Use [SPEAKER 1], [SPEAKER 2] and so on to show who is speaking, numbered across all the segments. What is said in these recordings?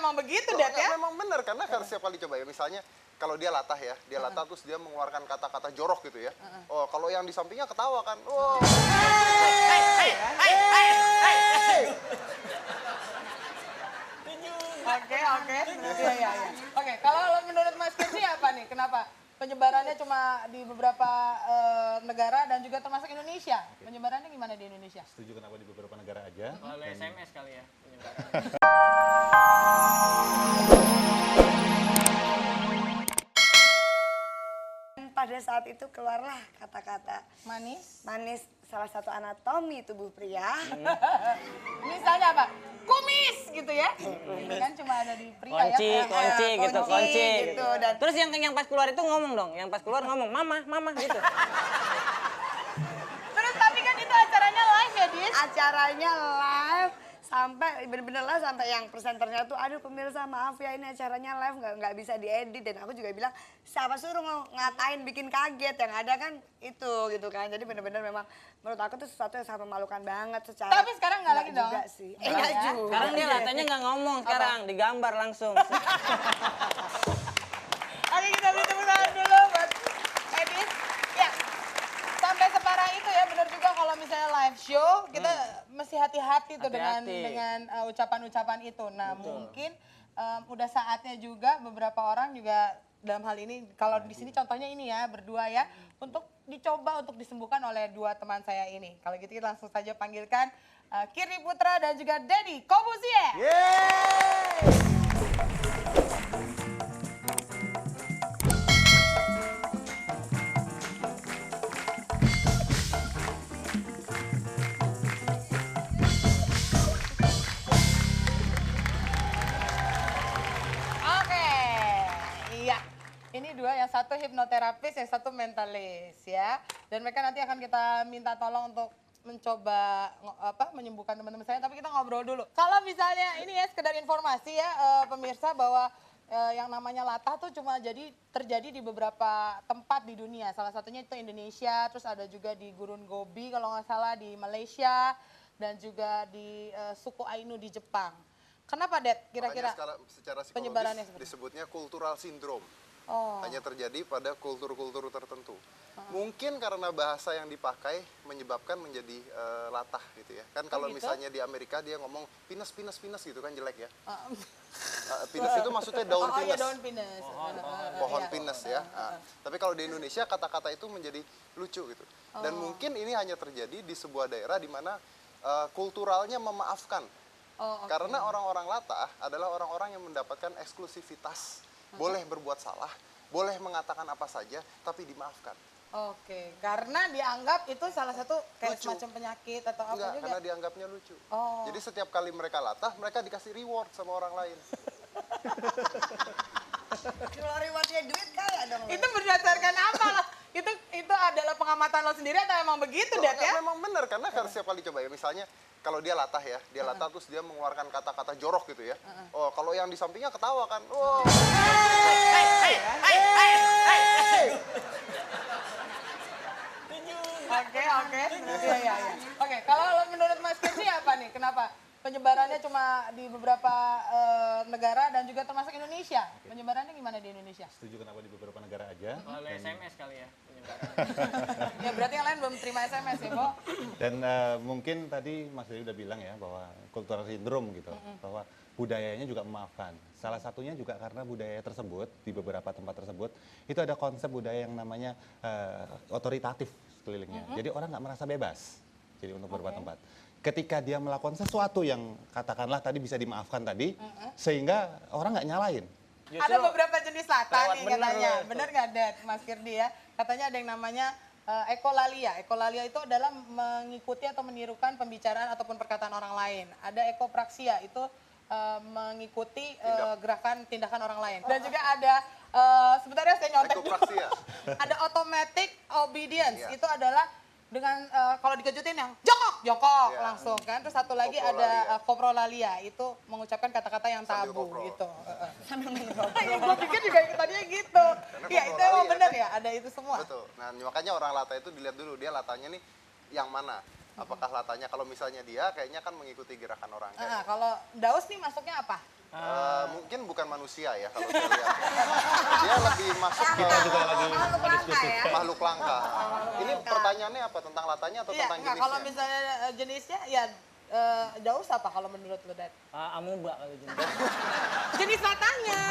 [SPEAKER 1] emang begitu, Det ya?
[SPEAKER 2] Memang benar, karena setiap kali coba ya, misalnya kalau dia latah ya, dia latah terus dia mengeluarkan kata-kata jorok gitu ya. Oh, kalau yang di sampingnya ketawa kan. Wow.
[SPEAKER 1] Oke. Iya. Oke, kalau menurut Mas Kirsi apa nih? Kenapa? Penyebarannya cuma di beberapa negara dan juga termasuk Indonesia. Penyebarannya gimana di Indonesia?
[SPEAKER 3] Setuju kenapa di beberapa negara aja.
[SPEAKER 4] Kalau SMS kali ya penyebaran.
[SPEAKER 5] Pada saat itu keluarlah kata-kata
[SPEAKER 1] Manis.
[SPEAKER 5] manis, salah satu anatomi tubuh pria.
[SPEAKER 1] Misalnya apa? Kumis gitu ya. Ini kan cuma ada di pria ya.
[SPEAKER 4] Kunci
[SPEAKER 5] gitu. Dan
[SPEAKER 4] Terus yang pas keluar itu ngomong dong, yang pas keluar ngomong mama gitu.
[SPEAKER 1] Terus tapi kan itu acaranya live ya, Dis?
[SPEAKER 5] acaranya live sampai bener-bener lah sampai yang presenternya tuh aduh pemirsa maaf ya ini acaranya live nggak bisa diedit, dan aku juga bilang siapa suruh ngatain bikin kaget, yang ada kan itu gitu kan. Jadi bener-bener memang menurut aku tuh sesuatu yang sangat memalukan banget secara.
[SPEAKER 1] Tapi sekarang nggak lagi dong?
[SPEAKER 5] juga sih. Enggak
[SPEAKER 1] ya?
[SPEAKER 5] juga.
[SPEAKER 4] Sekarang dia katanya nggak ngomong sekarang, digambar langsung.
[SPEAKER 1] Oke, kita beri tepuk tangan dulu buat Edis. Ya, sampai separah itu ya, benar juga kalau misalnya live show, kita mesti hati-hati tuh dengan ucapan-ucapan itu. Nah, mungkin udah saatnya juga beberapa orang juga dalam hal ini, kalau di sini contohnya ini ya, berdua ya, untuk dicoba untuk disembuhkan oleh dua teman saya ini. Kalau gitu kita langsung saja panggilkan Kirni Putra dan juga Deddy Corbuzier.
[SPEAKER 2] Yeay!
[SPEAKER 1] Oke, iya. Ini dua, yang satu hipnoterapis, yang satu mentalis ya. Dan mereka nanti akan kita minta tolong untuk mencoba menyembuhkan teman-teman saya, tapi kita ngobrol dulu. Kalau misalnya ini ya sekedar informasi ya pemirsa, bahwa yang namanya latah tuh cuma terjadi di beberapa tempat di dunia. Salah satunya itu Indonesia, terus ada juga di Gurun Gobi kalau nggak salah di Malaysia, dan juga di suku Ainu di Jepang. Kenapa, Det? Kira-kira
[SPEAKER 2] Secara
[SPEAKER 1] penyebarannya
[SPEAKER 2] psikologis
[SPEAKER 1] seperti
[SPEAKER 2] disebutnya cultural syndrome.
[SPEAKER 1] Oh.
[SPEAKER 2] Hanya terjadi pada kultur-kultur tertentu. Mungkin karena bahasa yang dipakai menyebabkan menjadi latah gitu ya. Kan kalau
[SPEAKER 1] gitu?
[SPEAKER 2] misalnya di Amerika dia ngomong pinus gitu kan jelek ya. Pinus itu maksudnya daun pinus.
[SPEAKER 1] Iya, daun pinus.
[SPEAKER 2] Pohon
[SPEAKER 1] Iya.
[SPEAKER 2] pinus ya. Tapi kalau di Indonesia kata-kata itu menjadi lucu gitu. Dan mungkin ini hanya terjadi di sebuah daerah di mana kulturalnya memaafkan.
[SPEAKER 1] Oh, oke.
[SPEAKER 2] Karena orang-orang latah adalah orang-orang yang mendapatkan eksklusivitas. Boleh berbuat salah, boleh mengatakan apa saja, tapi dimaafkan.
[SPEAKER 1] Oke, karena dianggap itu salah satu kayak
[SPEAKER 2] Lucu.
[SPEAKER 1] semacam penyakit atau apa
[SPEAKER 2] Enggak,
[SPEAKER 1] juga.
[SPEAKER 2] karena dianggapnya lucu.
[SPEAKER 1] Oh.
[SPEAKER 2] Jadi setiap kali mereka latah, mereka dikasih reward sama orang lain.
[SPEAKER 5] Kalau rewardnya duit kaya dong.
[SPEAKER 1] Itu berdasarkan apa? Itu adalah pengamatan lo sendiri atau emang begitu, Det
[SPEAKER 2] Enggak,
[SPEAKER 1] ya?
[SPEAKER 2] memang benar, karena setiap kali coba ya, misalnya kalau dia latah ya, dia latah terus dia mengeluarkan kata-kata jorok gitu ya. Oh, kalau yang di sampingnya ketawa kan. Wow.
[SPEAKER 1] Oke. Iya. Oke, kalau menurut Mas Kirsi apa nih? Kenapa penyebarannya cuma di beberapa negara dan juga termasuk Indonesia? Penyebarannya gimana di Indonesia?
[SPEAKER 3] Setuju kenapa di beberapa negara aja.
[SPEAKER 4] Kalau SMS kali ya penyebaran.
[SPEAKER 1] Ya berarti yang lain belum terima SMS ya, Bo?
[SPEAKER 3] Dan mungkin tadi Mas Dewi udah bilang ya bahwa cultural syndrome gitu, bahwa budayanya juga memaafkan. Salah satunya juga karena budaya tersebut di beberapa tempat tersebut itu ada konsep budaya yang namanya otoritatif sekelilingnya. Jadi orang nggak merasa bebas. Jadi untuk beberapa tempat. Ketika dia melakukan sesuatu yang katakanlah tadi bisa dimaafkan tadi, sehingga orang nggak nyalain.
[SPEAKER 1] Ada beberapa jenis latah
[SPEAKER 4] lewat
[SPEAKER 1] nih
[SPEAKER 4] bener
[SPEAKER 1] katanya.
[SPEAKER 4] loh itu.
[SPEAKER 1] Bener nggak, Det, Mas Kirdi ya? Katanya ada yang namanya ekolalia. Ekolalia itu adalah mengikuti atau menirukan pembicaraan ataupun perkataan orang lain. Ada ekopraksia, itu mengikuti tindakan orang lain. Dan juga ada, sebentar ya saya nyontek dulu.
[SPEAKER 2] Ekopraksia.
[SPEAKER 1] Ada automatic obedience,
[SPEAKER 2] Iya.
[SPEAKER 1] itu adalah dengan kalau dikejutin yang jongkok
[SPEAKER 2] Iya.
[SPEAKER 1] langsung kan. Terus satu lagi
[SPEAKER 2] Koprolalia.
[SPEAKER 1] ada koprolalia, itu mengucapkan kata-kata yang
[SPEAKER 2] Sambil
[SPEAKER 1] tabu
[SPEAKER 2] kopro.
[SPEAKER 1] gitu. Gue pikir juga tadinya gitu. Iya, itu emang
[SPEAKER 2] koprolalia
[SPEAKER 1] bener
[SPEAKER 2] kan?
[SPEAKER 1] ya, ada itu semua.
[SPEAKER 2] Betul. Nah, makanya orang latah itu dilihat dulu, dia latahnya nih yang mana. Apakah latahnya, kalau misalnya dia kayaknya kan mengikuti gerakan orang.
[SPEAKER 1] Kalau Daus nih masuknya apa?
[SPEAKER 2] Mungkin bukan manusia ya kalau saya lihat. Dia lebih masuk ke
[SPEAKER 3] juga lagi
[SPEAKER 5] Makhluk langka ya.
[SPEAKER 2] makhluk langka. Ini pertanyaannya apa? Tentang latanya atau
[SPEAKER 1] Iya,
[SPEAKER 2] tentang
[SPEAKER 1] nggak, kalau
[SPEAKER 2] jenisnya?
[SPEAKER 1] misalnya jenisnya ya daus apa kalau menurut lu, Dad?
[SPEAKER 4] Amuba kalau jenis.
[SPEAKER 1] Jenis latanya.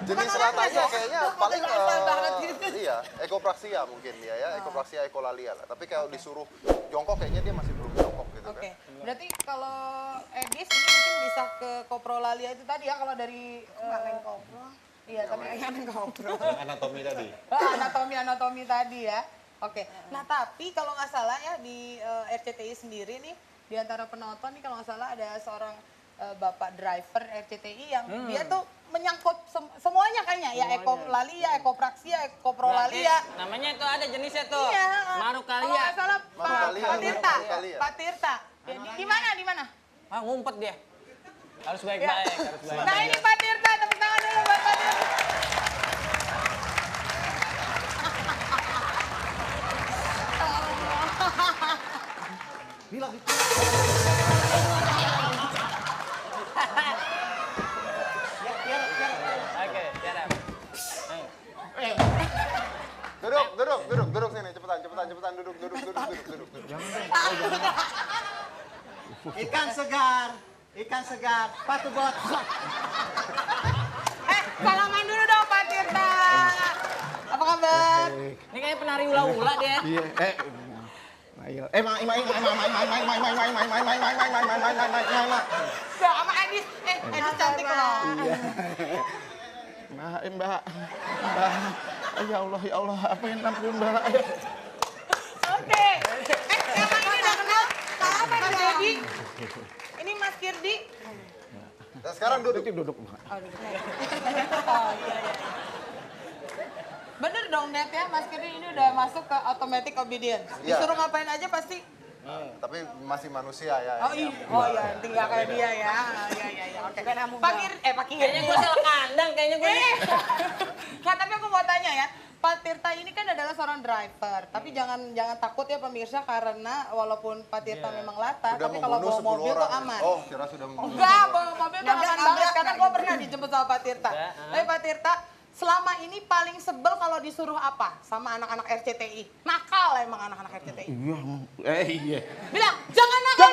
[SPEAKER 2] Jenis
[SPEAKER 1] Bukan
[SPEAKER 2] latanya
[SPEAKER 1] orangnya,
[SPEAKER 2] kayaknya
[SPEAKER 1] dong.
[SPEAKER 2] paling
[SPEAKER 1] Lifestyle banget gitu.
[SPEAKER 2] iya, ekopraksia mungkin dia ya, ekopraksia ekolalia lah. Tapi kalau disuruh jongkok kayaknya dia masih belum jongkok gitu
[SPEAKER 1] Oke,
[SPEAKER 2] kan.
[SPEAKER 1] berarti kalau Edis ini mungkin bisa ke koprolalia itu tadi ya kalau dari
[SPEAKER 5] Main kopro.
[SPEAKER 1] iya tapi
[SPEAKER 5] Main kopro.
[SPEAKER 3] Yang anatomi tadi.
[SPEAKER 1] anatomi tadi ya. Oke, nah tapi kalau nggak salah ya di RCTI sendiri nih di antara penonton nih kalau nggak salah ada seorang bapak driver RCTI yang dia tuh menyangkut semuanya kayaknya ya ekolalia, ekopraksia, ekoprolalia.
[SPEAKER 4] Namanya itu ada jenisnya tuh.
[SPEAKER 1] Iya. Kalau
[SPEAKER 4] Marukalia.
[SPEAKER 1] nggak salah
[SPEAKER 2] Marukalia,
[SPEAKER 1] Pak Tirta.
[SPEAKER 2] Marukalia.
[SPEAKER 1] Pak Tirta. Ya, di mana? Di mana?
[SPEAKER 4] Ngumpet dia. Harus
[SPEAKER 1] Ya.
[SPEAKER 4] baik-baik, harus baik.
[SPEAKER 1] Nah ini Pak Tirta, tepuk tangan dulu buat Pak Tirta.
[SPEAKER 4] Oke, siap.
[SPEAKER 2] Duduk sini, cepetan, duduk.
[SPEAKER 6] Ikan segar, patu bot.
[SPEAKER 1] Salaman dulu dong Pak Tirta. Apa kabar?
[SPEAKER 4] Ini kayak penari ula-ula dia.
[SPEAKER 6] Iya,
[SPEAKER 1] Tuh, sama Edis. Edis cantik loh.
[SPEAKER 6] Mbak. Ya Allah, apa yang ampun Mbak.
[SPEAKER 1] Oke. Sama ini udah kenal? Mas Dedi. Ini Mas Kirdi.
[SPEAKER 2] Nah, sekarang duduk.
[SPEAKER 6] Duduk.
[SPEAKER 1] Oh, iya. Bener dong, Net ya, Mas Kirdi ini udah masuk ke automatic obedience.
[SPEAKER 2] Iya.
[SPEAKER 1] Disuruh ngapain aja pasti.
[SPEAKER 2] Tapi masih manusia ya.
[SPEAKER 1] Iya, tinggal kayak dia ya. Iya. Oke. Pak Kirdi, Pak Kirdi.
[SPEAKER 4] Kayaknya gue salah kandang, kayaknya gue.
[SPEAKER 1] Nah, tapi aku mau tanya ya, Pak Tirta ini kan adalah seorang driver. Tapi jangan takut ya pemirsa karena walaupun Pak Tirta memang lata,
[SPEAKER 2] Sudah
[SPEAKER 1] tapi kalau
[SPEAKER 2] membunuh
[SPEAKER 1] bawa
[SPEAKER 2] 10
[SPEAKER 1] mobil tuh
[SPEAKER 2] orang.
[SPEAKER 1] aman.
[SPEAKER 2] Oh, kira sudah membunuh.
[SPEAKER 1] Enggak, bawa mobil tuh aman
[SPEAKER 5] Nabrak,
[SPEAKER 1] banget karena gue
[SPEAKER 5] nabrak,
[SPEAKER 1] pernah dijemput sama Pak Tirta. Tapi Pak Tirta, selama ini paling sebel kalau disuruh apa sama anak-anak RCTI? Nakal emang anak-anak RCTI.
[SPEAKER 6] Iya.
[SPEAKER 1] Bilang, jangan nakal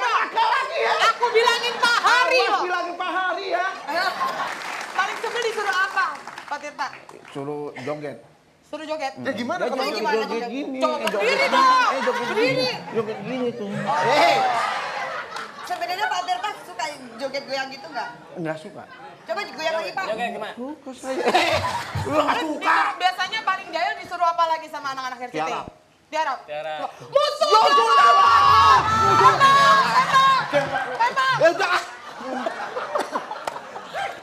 [SPEAKER 1] lagi ya. Aku bilangin Pak Hari loh.
[SPEAKER 6] Bilangin Pak Hari ya.
[SPEAKER 1] Paling sebel disuruh apa, Pak Tirta?
[SPEAKER 6] Suruh joget.
[SPEAKER 1] Suruh joget.
[SPEAKER 2] Ya gimana kalau
[SPEAKER 1] Jadi
[SPEAKER 2] joget?
[SPEAKER 1] gimana
[SPEAKER 6] Joget
[SPEAKER 1] joget?
[SPEAKER 6] gini.
[SPEAKER 1] Coba berdiri dong. Berdiri.
[SPEAKER 6] Joget gini tuh.
[SPEAKER 5] Sebenarnya Pak Tirta suka joget goyang gitu nggak?
[SPEAKER 6] Enggak suka.
[SPEAKER 5] Coba goyang lagi Pak.
[SPEAKER 4] Oke, gimana?
[SPEAKER 6] Suka saya. Lu nggak suka.
[SPEAKER 1] Biasanya paling jahil disuruh apa lagi sama anak-anak RCTI?
[SPEAKER 6] Tiarap.
[SPEAKER 1] Tiarap.
[SPEAKER 4] Tiarap.
[SPEAKER 1] Musuh lawan! Tembak!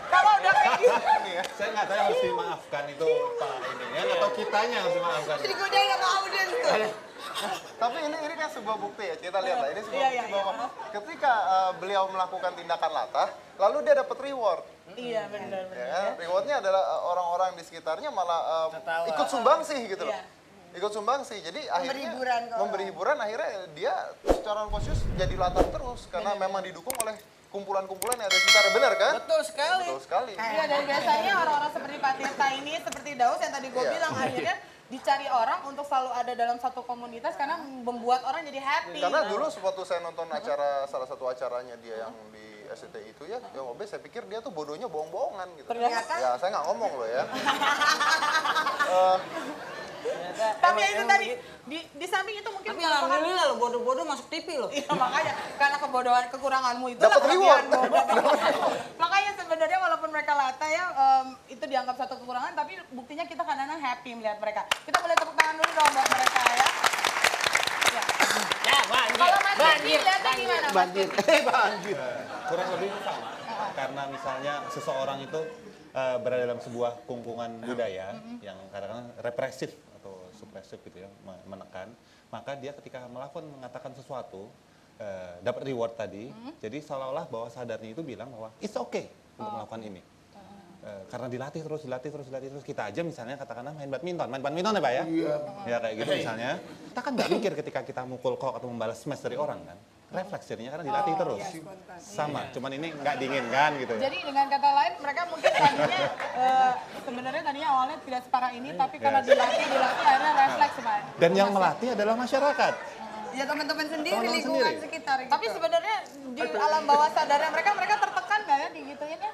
[SPEAKER 1] Kalau udah kayak gitu.
[SPEAKER 3] Saya nggak tahu harus dimaafkan itu Pak ini ya, atau kitanya harus dimaafkan.
[SPEAKER 5] Jadi godain sama audiens tuh.
[SPEAKER 2] Tapi ini kan sebuah bukti ya, kita lihat lah. Ini sebuah
[SPEAKER 1] Iya,
[SPEAKER 2] bukti
[SPEAKER 1] iya,
[SPEAKER 2] bahwa ketika beliau melakukan tindakan latah, lalu dia dapat reward.
[SPEAKER 1] Iya benar.
[SPEAKER 2] Ya kan? Rewardnya adalah orang-orang di sekitarnya malah ikut sumbangsi gitu loh.
[SPEAKER 1] Iya.
[SPEAKER 2] Ikut sumbangsi, jadi akhirnya
[SPEAKER 5] hiburan ke
[SPEAKER 2] memberi hiburan, akhirnya dia secara khusus jadi latah terus karena memang didukung oleh kumpulan-kumpulan yang ada di sekitar, benar kan?
[SPEAKER 4] Betul sekali.
[SPEAKER 2] Betul sekali.
[SPEAKER 1] Iya dan biasanya orang-orang seperti Pak Tirta ini, seperti Daus yang tadi gue
[SPEAKER 2] Iya.
[SPEAKER 1] bilang akhirnya dicari orang untuk selalu ada dalam satu komunitas karena membuat orang jadi happy.
[SPEAKER 2] Karena dulu waktu saya nonton acara, salah satu acaranya dia yang di SCTI itu ya, yang OB, saya pikir dia tuh bodohnya bohong-bohongan gitu.
[SPEAKER 1] Ternyata?
[SPEAKER 2] Ya saya nggak ngomong loh ya.
[SPEAKER 1] Tapi ya itu tadi di samping itu mungkin
[SPEAKER 4] Tapi
[SPEAKER 1] merupakan-
[SPEAKER 4] alhamdulillah lo bodoh-bodoh masuk TV lo.
[SPEAKER 1] Iya makanya karena kebodohan kekuranganmu itu
[SPEAKER 2] Dapat
[SPEAKER 1] kelebihanmu.
[SPEAKER 2] reward.
[SPEAKER 1] Makanya sebenarnya walaupun mereka lata ya itu dianggap satu kekurangan tapi buktinya kita kadang-kadang happy melihat mereka. Kita boleh tepuk tangan dulu dong buat mereka ya. Ya.
[SPEAKER 4] Ya, banjir.
[SPEAKER 1] Kalau Mas Kirdi
[SPEAKER 4] Banjir.
[SPEAKER 1] lihatnya gimana? Mas
[SPEAKER 6] Banjir.
[SPEAKER 1] Kirdi?
[SPEAKER 6] Banjir.
[SPEAKER 3] Kurang lebih sama. Karena misalnya seseorang itu berada dalam sebuah kungkungan budaya yang kadang-kadang represif atau supresif gitu ya, menekan, maka dia ketika mengatakan sesuatu dapat reward tadi, jadi seolah-olah bahwa sadarnya itu bilang bahwa it's okay untuk melakukan ini. Karena dilatih terus, kita aja misalnya katakanlah main badminton ya Pak ya? Iya. Ya kayak gitu misalnya. Kita kan nggak mikir ketika kita mukul kok atau membalas smash dari orang kan. refleks jadinya karena dilatih terus. Sama, cuman ini nggak diinginkan gitu ya.
[SPEAKER 1] Jadi dengan kata lain mereka mungkin tadinya sebenarnya tadinya awalnya tidak separah ini, tapi karena dilatih akhirnya refleks Pak.
[SPEAKER 3] Dan yang melatih adalah masyarakat.
[SPEAKER 5] Ya teman-teman sendiri,
[SPEAKER 3] Teman-teman
[SPEAKER 5] lingkungan
[SPEAKER 3] sendiri.
[SPEAKER 5] sekitar gitu.
[SPEAKER 1] Tapi sebenarnya di alam bawah sadarnya mereka tertekan nggak ya digituin ya?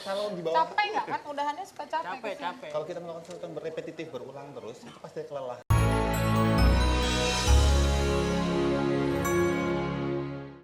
[SPEAKER 3] Kalau di bawah
[SPEAKER 1] Capek nggak kan? Udahannya suka capek.
[SPEAKER 4] Capek,
[SPEAKER 1] kesini.
[SPEAKER 4] capek.
[SPEAKER 3] kalau kita melakukan sesuatu yang berrepetitif berulang terus itu pasti kelelahan.